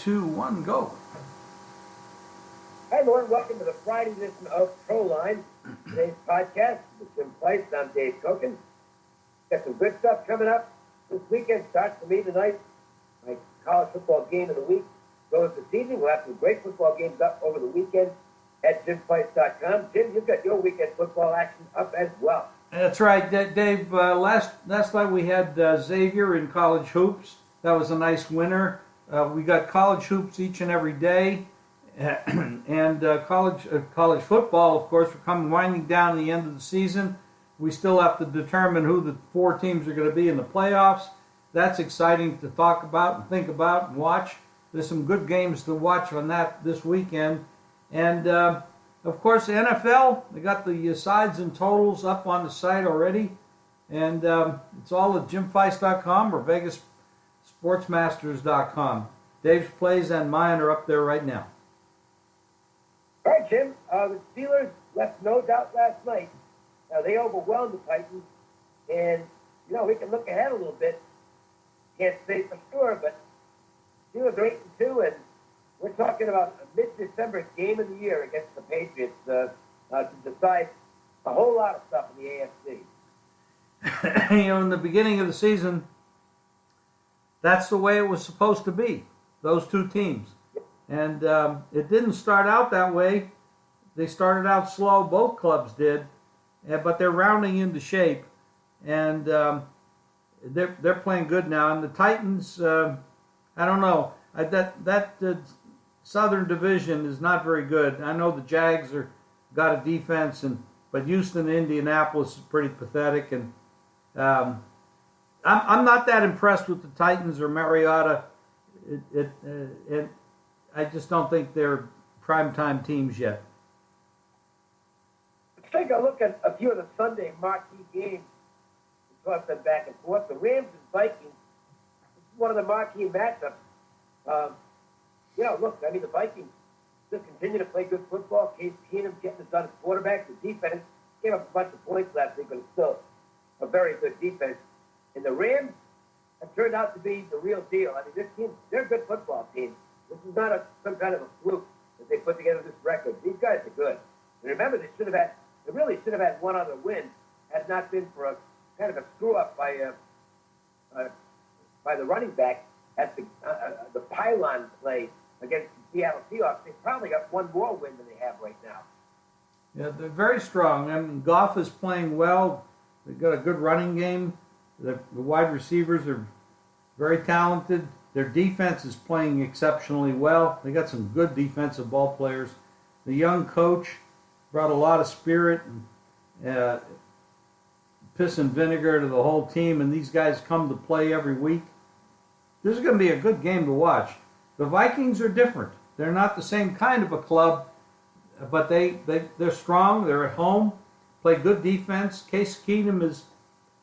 2, 1, go. Hi, everyone. Welcome to the Friday edition of Pro Line. Today's podcast with Jim Feist. I'm Dave Cokin. Got some good stuff coming up. This weekend starts for me tonight. My college football game of the week goes this evening. We'll have some great football games up over the weekend at jimfeist.com. Jim, you've got your weekend football action up as well. That's right, Dave. Last night we had Xavier in college hoops. That was a nice winner. We got college hoops each and every day. And college football, of course, we're winding down to the end of the season. We still have to determine who the 4 teams are going to be in the playoffs. That's exciting to talk about and think about and watch. There's some good games to watch on that this weekend. And, of course, the NFL, they got the sides and totals up on the site already. And it's all at jimfeist.com or vegassportsmasters.com. Dave's plays and mine are up there right now. All right, Jim. The Steelers left no doubt last night. They overwhelmed the Titans. And, we can look ahead a little bit. Can't say for sure, but Steelers are 8-2, and we're talking about a mid-December game of the year against the Patriots to decide a whole lot of stuff in the AFC. In the beginning of the season, that's the way it was supposed to be, those 2 teams. And it didn't start out that way. They started out slow, both clubs did, but they're rounding into shape, and they're playing good now. And the Titans, I don't know, that Southern Division is not very good. I know the Jags got a defense, but Houston and Indianapolis is pretty pathetic. And I'm not that impressed with the Titans or Mariota. I just don't think they're primetime teams yet. Let's take a look at a few of the Sunday marquee games. We toss them back and forth. The Rams and Vikings. This is one of the marquee matchups. The Vikings just continue to play good football. Case Keenum getting it done as quarterback. The defense gave up a bunch of points last week, but it's still a very good defense. And the Rams have turned out to be the real deal. This team, they're a good football team. This is not some kind of a fluke that they put together this record. These guys are good. And remember, they really should have had one other win had it not been for a kind of a screw up by the running back at the pylon play against the Seattle Seahawks. They probably got one more win than they have right now. Yeah, they're very strong. I mean, Goff is playing well. They've got a good running game. The wide receivers are very talented. Their defense is playing exceptionally well. They got some good defensive ball players. The young coach brought a lot of spirit and piss and vinegar to the whole team, and these guys come to play every week. This is going to be a good game to watch. The Vikings are different. They're not the same kind of a club, but they're strong. They're at home, play good defense. Case Keenum is,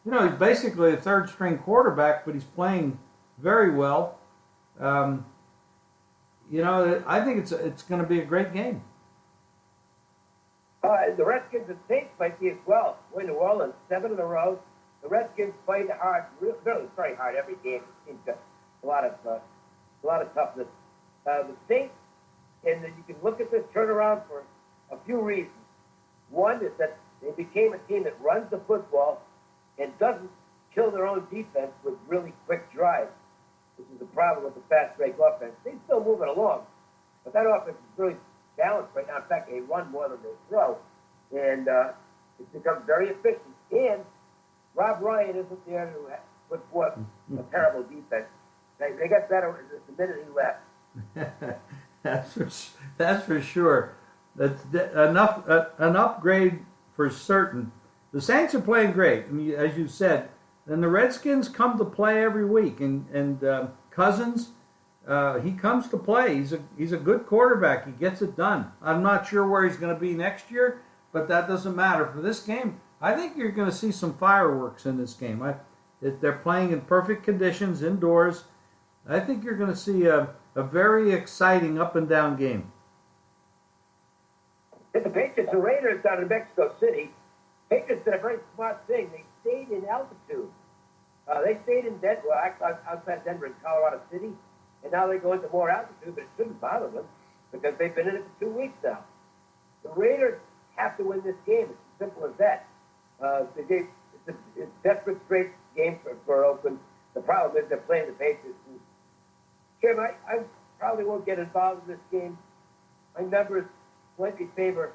he's basically a third-string quarterback, but he's playing very well. I think it's going to be a great game. The Redskins and Saints might be as well. We're in New Orleans, 7 in a row. The Redskins played hard, really very hard every game. It seems got a lot of toughness. The Saints, and you can look at this turnaround for a few reasons. One is that they became a team that runs the football and doesn't kill their own defense with really quick drives, which is the problem with the fast break offense. They're still moving along, but that offense is really balanced right now. In fact, they run more than they throw, and it's become very efficient. And Rob Ryan isn't there to put forth a terrible defense. They got better the minute he left. That's for sure. That's an upgrade for certain. The Saints are playing great, as you said, and the Redskins come to play every week. And Cousins, he comes to play. He's a good quarterback. He gets it done. I'm not sure where he's going to be next year, but that doesn't matter. For this game, I think you're going to see some fireworks in this game. They're playing in perfect conditions indoors. I think you're going to see a very exciting up and down game. The Patriots and Raiders down in Mexico City. Patriots did a very smart thing. They stayed in altitude. They stayed in Denver, outside Denver in Colorado City, and now they go into more altitude, but it shouldn't bother them because they've been in it for 2 weeks now. The Raiders have to win this game. It's as simple as that. It's a desperate straight game for Oakland. The problem is they're playing the Patriots. And Jim, I probably won't get involved in this game. My numbers slightly favor,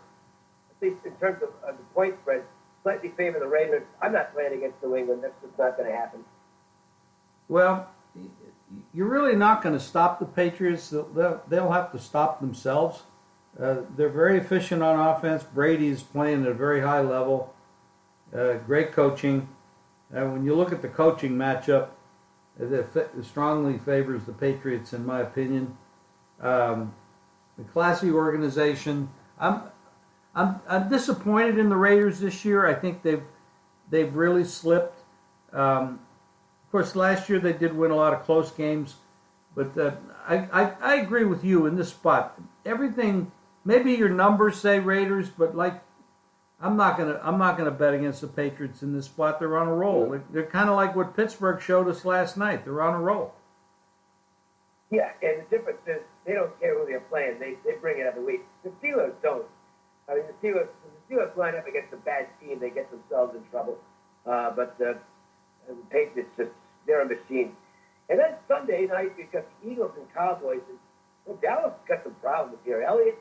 at least in terms of the point spread, slightly favor the Raiders. I'm not playing against New England. That's just not going to happen. Well, you're really not going to stop the Patriots. They'll have to stop themselves. They're very efficient on offense. Brady's playing at a very high level. Great coaching. When you look at the coaching matchup, it strongly favors the Patriots, in my opinion. The classy organization. I'm disappointed in the Raiders this year. I think they've really slipped. Of course, last year they did win a lot of close games, but I agree with you in this spot. Everything, maybe your numbers say Raiders, but like I'm not gonna bet against the Patriots in this spot. They're on a roll. They're kind of like what Pittsburgh showed us last night. They're on a roll. Yeah, and the difference is they don't care who they're playing. They bring it every week. The Steelers don't. I mean, the Steelers line up against a bad team, they get themselves in trouble. But the Patriots, they're a machine. And then Sunday night, we've got the Eagles and Cowboys. And well, Dallas has got some problems here. Elliott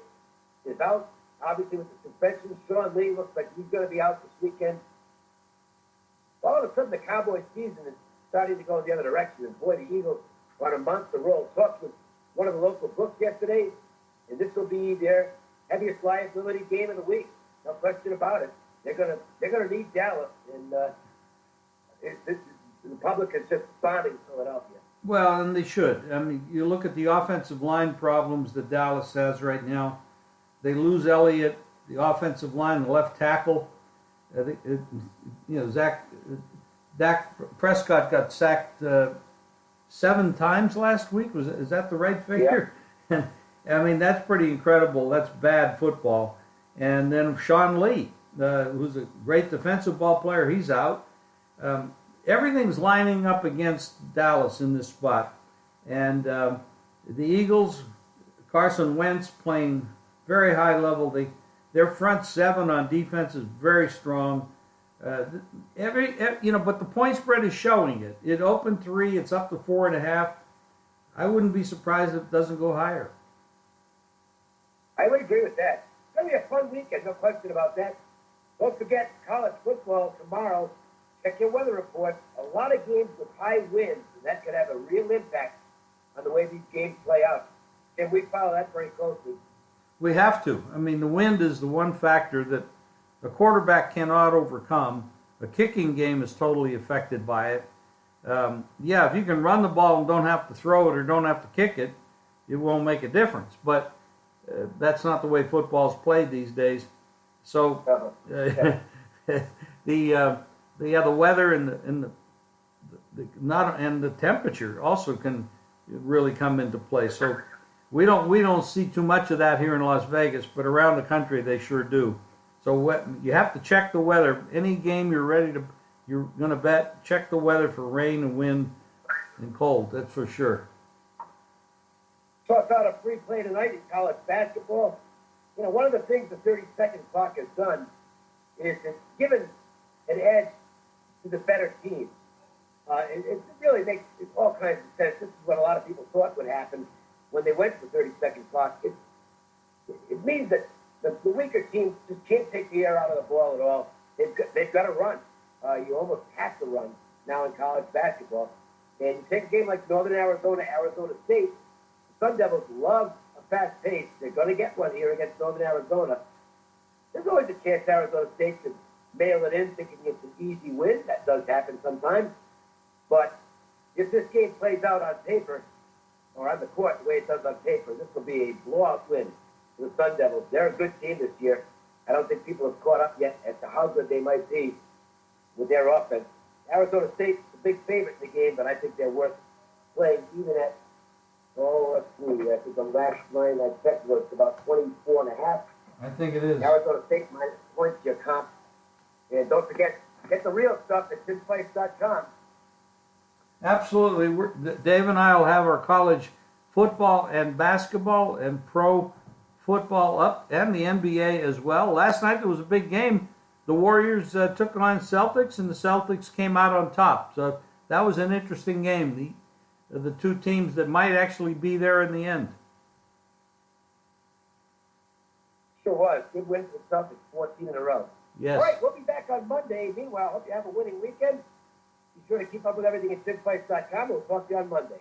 is out, obviously, with the suspension. Sean Lee looks like he's going to be out this weekend. All of a sudden, the Cowboys season is starting to go in the other direction. And boy, the Eagles are on a monster roll. Talked with one of the local books yesterday, and this will be their heaviest liability game of the week. No question about it. They're gonna need Dallas, and the public is just bonding Philadelphia. Well, and they should. I mean, you look at the offensive line problems that Dallas has right now. They lose Elliott, the offensive line, the left tackle. Dak Prescott got sacked 7 times last week. Is that the right figure? Yeah. I mean, that's pretty incredible. That's bad football. And then Sean Lee, who's a great defensive ball player, he's out. Everything's lining up against Dallas in this spot. And the Eagles, Carson Wentz playing very high level. Their front 7 on defense is very strong. But the point spread is showing it. It opened 3, it's up to 4.5. I wouldn't be surprised if it doesn't go higher. I would agree with that. It's going to be a fun weekend, no question about that. Don't forget college football tomorrow. Check your weather report. A lot of games with high winds, and that could have a real impact on the way these games play out. And we follow that very closely. We have to. I mean, the wind is the one factor that a quarterback cannot overcome. A kicking game is totally affected by it. If you can run the ball and don't have to throw it or don't have to kick it, it won't make a difference. But that's not the way football's played these days. So the weather and the temperature also can really come into play. So we don't see too much of that here in Las Vegas, but around the country they sure do. So you have to check the weather. Any game you're going to bet, check the weather for rain and wind and cold. That's for sure. Toss out a free play tonight in college basketball. You know, one of the things the 30-second clock has done is it's given an edge to the better teams. It really makes all kinds of sense. This is what a lot of people thought would happen when they went to the 30-second clock. It means that the weaker teams just can't take the air out of the ball at all. They've got to run. You almost have to run now in college basketball. And you take a game like Northern Arizona, Arizona State, the Sun Devils love a fast pace. They're going to get one here against Northern Arizona. There's always a chance Arizona State could mail it in thinking it's an easy win. That does happen sometimes. But if this game plays out on paper, or on the court the way it does on paper, this will be a blowout win for the Sun Devils. They're a good team this year. I don't think people have caught up yet as to how good they might be with their offense. Arizona State's the big favorite in the game, but I think they're worth playing even at, let's see, I think the last line I checked was about 24.5. I think it is. Arizona State minus points your comp. And don't forget, get the real stuff at JimFeist.com. Absolutely. Dave and I will have our college football and basketball and pro football up, and the NBA as well. Last night there was a big game. The Warriors took on Celtics, and the Celtics came out on top. So that was an interesting game. The two teams that might actually be there in the end. Sure was. Good win for the Celtics, 14 in a row. Yes. All right, we'll be back on Monday. Meanwhile, hope you have a winning weekend. Be sure to keep up with everything at JimFeist.com. We'll talk to you on Monday.